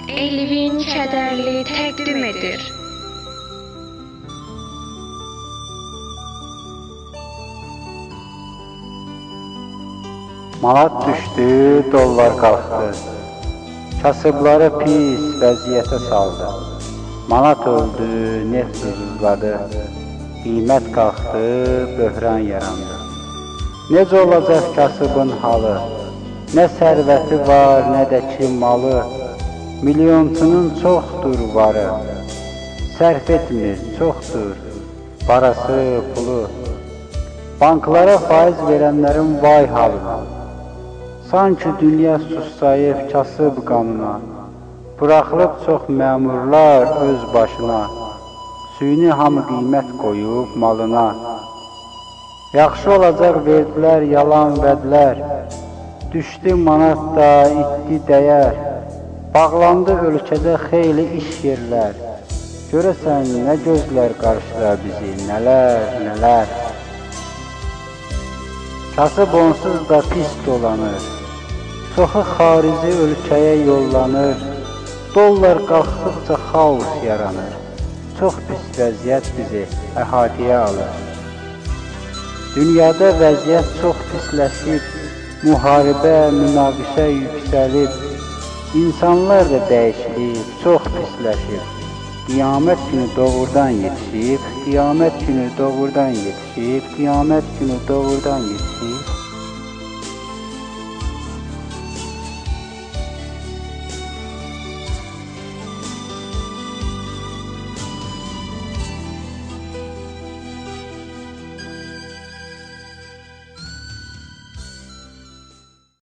Elvin kədərli təqdim edir. Manat düşdü, dollar qalxdı. Kasıbları pis vəziyyətə saldı. Manat öldü, neft ucuzladı. Qiymət qalxdı, böhran yarandı. Necə olacaq kasıbın halı? Nə sərvəti var, nə də ki malı. Milyonçunun çoxdur varı. Sərf etmir, çoxdur parası, pulu. Banklara faiz verənlərin vay halına. Sanki dünya sussayıb kasıb qanına. Buraxılıb çox məmurlar öz başına. Süni hamı qiymət qoyub malına. Yaxşı olacaq verdilər yalan vədlər. Düşdü manat da itdi dəyər. Bağlandı ölkədə xeyli iş yerlər. Görəsən nə gözlər qarşılar bizi, nələr, nələr. Kasıb onsuz da pis dolanır. Çoxu xarici ölkəyə yollanır. Dollar qalxdıqca xaos yaranır. Çox pis vəziyyət bizi əhatəyə alır. Dünyada vəziyyət çox pisləşib. Müharibə, münaqişə yüksəlib. İnsanlar da dəyişilib, çox pisləşib. Qiyamət günü doğrudan yetişib, qiyamət günü doğrudan yetişib, qiyamət günü doğrudan yetişib.